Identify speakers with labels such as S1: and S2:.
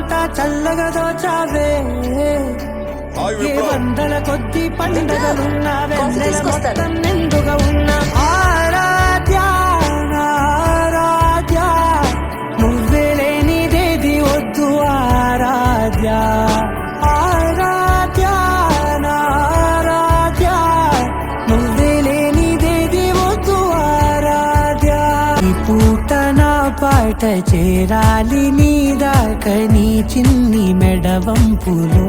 S1: కాలమంతా చల్లగా దోచావే ఏ వందల కొద్ది పండుగలున్నా వెన్నెల మొత్తం నిండుగా ఉన్నా ఆరాధ్య ఆరాధ్య నువ్వే లేనిదేది వద్దు ఆరాధ్య ఆరాధ్య ఆరాధ్య నువ్వే లేనిదేది వద్దు ఆరాధ్య ఈ పూట నా పాట చేరాలి నీ దాకా నీ చిన్ని మెడవంపులో